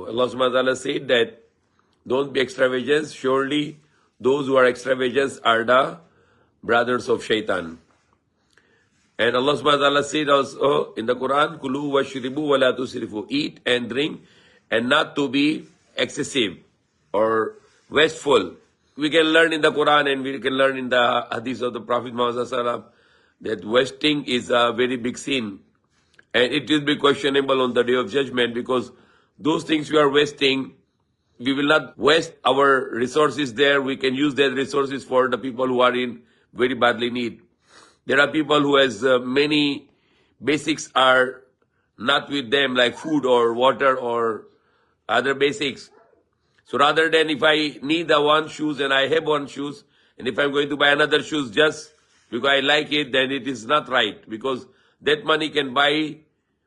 Allah subhanahu wa ta'ala said that don't be extravagant. Surely those who are extravagant are the brothers of Shaitan. And Allah subhanahu wa ta'ala said also in the Quran, Kulu washribu wa la tusrifu. Eat and drink and not to be excessive or wasteful. We can learn in the Quran and we can learn in the hadith of the Prophet Muhammad sallallahu alaihi wasallam that wasting is a very big sin. And it will be questionable on the day of judgment, because those things we are wasting, we will not waste our resources there. We can use their resources for the people who are in very badly need. There are people who has many basics are not with them, like food or water or other basics. So rather than if I need the one shoes and I have one shoes, and if I'm going to buy another shoes just because I like it, then it is not right, because that money can buy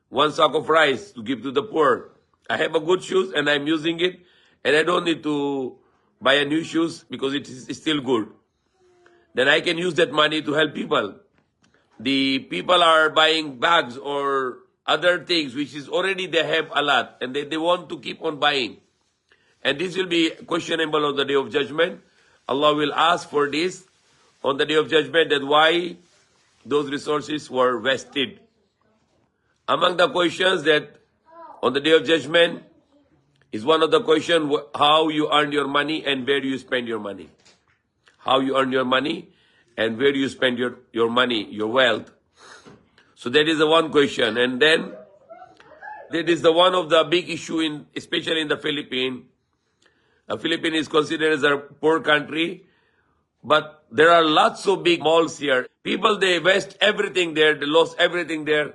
one sack of rice to give to the poor. I have a good shoes and I'm using it, and I don't need to buy a new shoes because it is still good. Then I can use that money to help people. The people are buying bags or other things which is already they have a lot, and they want to keep on buying. And this will be questionable on the day of judgment. Allah will ask for this on the day of judgment, that why those resources were wasted. Among the questions that on the day of judgment is one of the questions, how you earn your money and where do you spend your money. How you earn your money and where do you spend your money, your wealth. So that is the one question. And then that is the one of the big issue especially in the Philippines. Philippines is considered as a poor country, but there are lots of big malls here. People, they waste everything there. They lost everything there.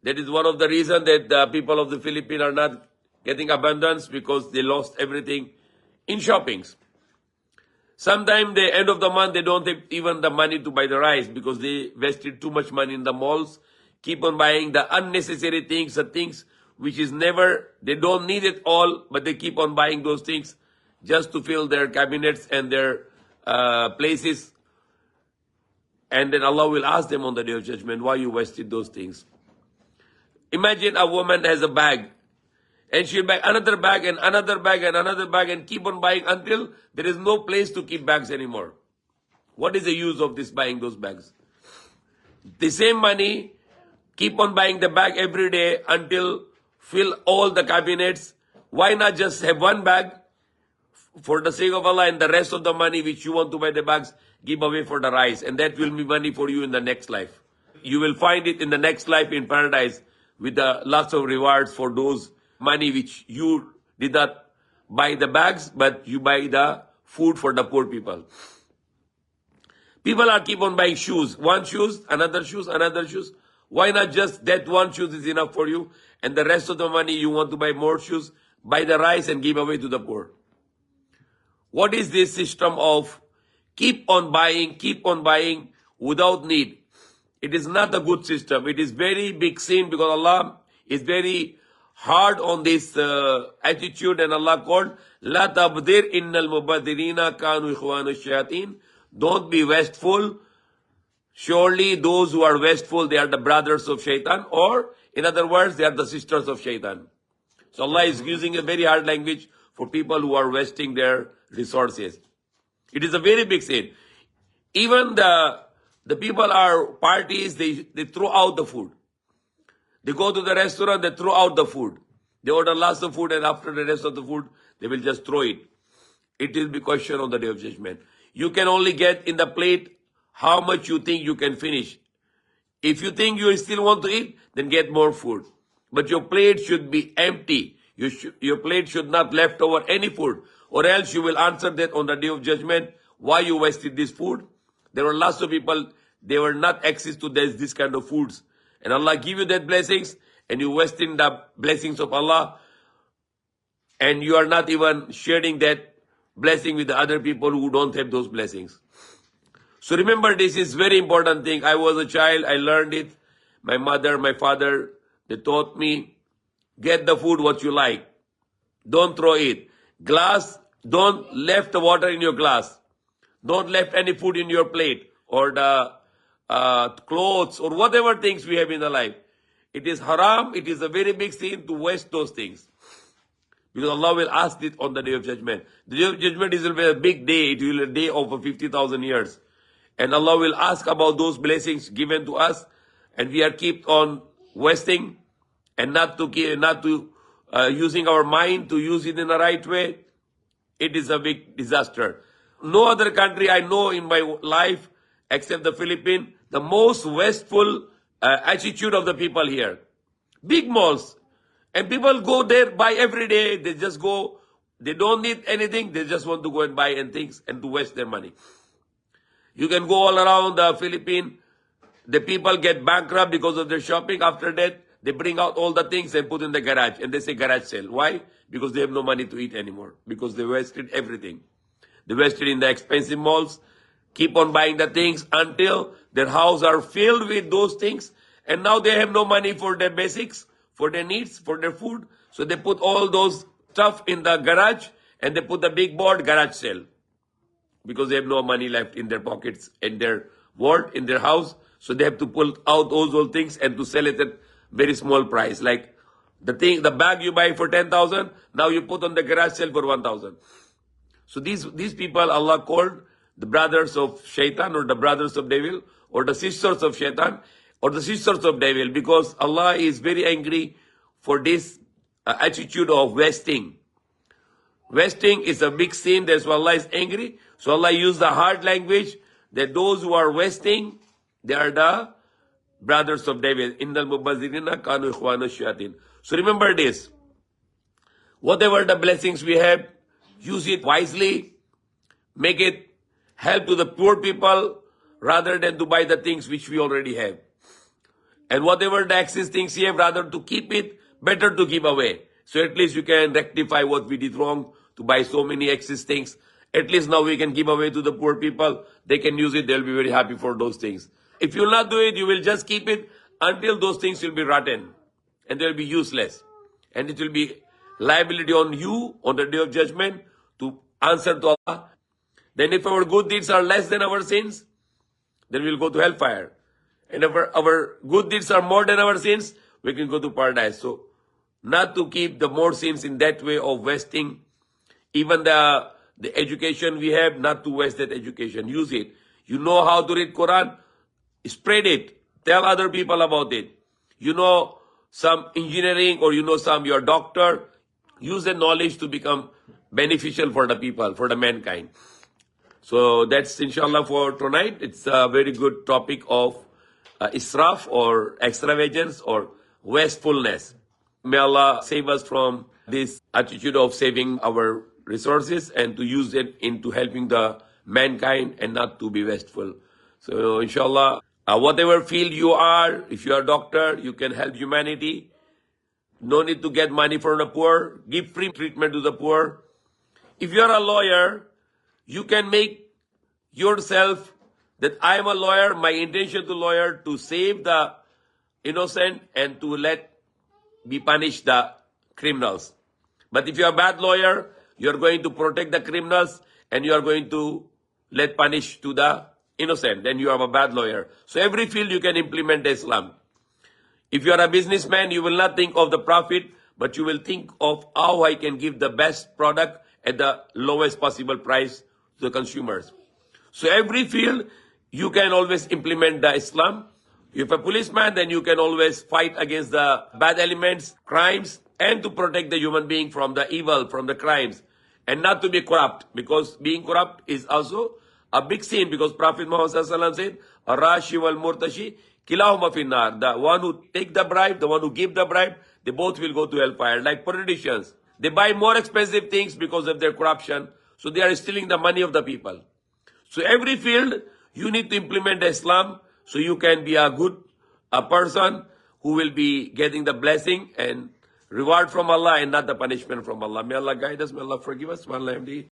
That is one of the reasons that the people of the Philippines are not getting abundance, because they lost everything in shoppings. Sometimes the end of the month, they don't have even the money to buy the rice because they wasted too much money in the malls. Keep on buying the unnecessary things, the things which is never, they don't need it all, but they keep on buying those things just to fill their cabinets and their places. And then Allah will ask them on the day of judgment, why you wasted those things. Imagine a woman has a bag, and she'll buy another bag and another bag and another bag and keep on buying until there is no place to keep bags anymore. What is the use of this buying those bags? The same money, keep on buying the bag every day until fill all the cabinets. Why not just have one bag for the sake of Allah, and the rest of the money which you want to buy the bags, give away for the rice, and that will be money for you in the next life. You will find it in the next life in paradise with the lots of rewards for those money which you did not buy the bags, but you buy the food for the poor people. People are keep on buying shoes. One shoes, another shoes, another shoes. Why not just that one shoes is enough for you, and the rest of the money you want to buy more shoes, buy the rice and give away to the poor. What is this system of keep on buying without need? It is not a good system. It is very big sin, because Allah is very hard on this attitude, and Allah called, La tabdir innal mubaddirina kanu ikhwanu shayateen. Don't be wasteful. Surely those who are wasteful, they are the brothers of Shaitan, or in other words, they are the sisters of Shaitan. So Allah is using a very hard language for people who are wasting their resources. It is a very big sin. Even the people are parties, they throw out the food. They go to the restaurant, they throw out the food. They order lots of food, and after the rest of the food, they will just throw it. It will be questioned on the day of judgment. You can only get in the plate how much you think you can finish. If you think you still want to eat, then get more food. But your plate should be empty. Your plate should not left over any food, or else you will answer that on the day of judgment, why you wasted this food. There were lots of people, they were not access to this kind of foods. And Allah give you that blessings, and you wasting the blessings of Allah, and you are not even sharing that blessing with the other people who don't have those blessings. So remember, this is very important thing. I was a child, I learned it. My mother, my father, they taught me, get the food what you like. Don't throw it. Glass, don't left the water in your glass. Don't left any food in your plate, or the clothes, or whatever things we have in the life. It is haram. It is a very big sin to waste those things. Because Allah will ask it on the Day of Judgment. The Day of Judgment is will be a big day. It will be a day over 50,000 years. And Allah will ask about those blessings given to us. And we are kept on wasting and not to using our mind to use it in the right way. It is a big disaster. No other country I know in my life except the Philippines, the most wasteful attitude of the people here. Big malls. And people go there, buy every day. They just go. They don't need anything. They just want to go and buy and things and to waste their money. You can go all around the Philippines. The people get bankrupt because of their shopping. After that, they bring out all the things and put in the garage. And they say garage sale. Why? Because they have no money to eat anymore. Because they wasted everything. They wasted in the expensive malls. Keep on buying the things until their house are filled with those things. And now they have no money for their basics, for their needs, for their food. So they put all those stuff in the garage and they put the big board garage sale. Because they have no money left in their pockets, in their world, in their house. So they have to pull out those old things and to sell it at very small price. Like the bag you buy for 10,000, now you put on the garage sale for 1,000. So these people Allah called the brothers of Shaitan or the brothers of devil or the sisters of Shaitan or the sisters of devil, because Allah is very angry for this attitude of wasting. Wasting is a big sin. That's why Allah is angry. So Allah used the hard language that those who are wasting, they are the brothers of devil. Innal mubazzirina kanu ikhwana shayatin. So remember this. Whatever the blessings we have, use it wisely. Make it help to the poor people rather than to buy the things which we already have. And whatever the excess things you have, rather to keep it, better to give away. So at least you can rectify what we did wrong to buy so many excess things. At least now we can give away to the poor people. They can use it. They'll be very happy for those things. If you will not do it, you will just keep it until those things will be rotten. And they'll be useless. And it will be liability on you on the Day of Judgment to answer to Allah. Then if our good deeds are less than our sins, then we'll go to hellfire. And if our good deeds are more than our sins, we can go to paradise. So, not to keep the more sins in that way of wasting. Even the education we have, not to waste that education. Use it. You know how to read Quran? Spread it. Tell other people about it. You know some engineering or you know you're a doctor. Use the knowledge to become beneficial for the people, for the mankind. So that's inshallah for tonight. It's a very good topic of israf or extravagance or wastefulness. May Allah save us from this attitude of saving our resources and to use it into helping the mankind and not to be wasteful. So inshallah, whatever field you are, if you are a doctor, you can help humanity. No need to get money from the poor. Give free treatment to the poor. If you are a lawyer, you can make yourself that I am a lawyer, my intention to lawyer to save the innocent and to be punish the criminals. But if you are a bad lawyer, you are going to protect the criminals and you are going to let punish to the innocent. Then you are a bad lawyer. So every field you can implement Islam. If you are a businessman, you will not think of the profit, but you will think of how I can give the best product at the lowest possible price to the consumers. So every field, you can always implement the Islam. If a policeman, then you can always fight against the bad elements, crimes, and to protect the human being from the evil, from the crimes, and not to be corrupt, because being corrupt is also a big sin, because Prophet Muhammad said, Ar-Rashi wal-Murtashi, kilahuma finnar. The one who take the bribe, the one who give the bribe, they both will go to hellfire, like politicians. They buy more expensive things because of their corruption, so they are stealing the money of the people. So every field, you need to implement Islam so you can be a good person who will be getting the blessing and reward from Allah and not the punishment from Allah. May Allah guide us. May Allah forgive us.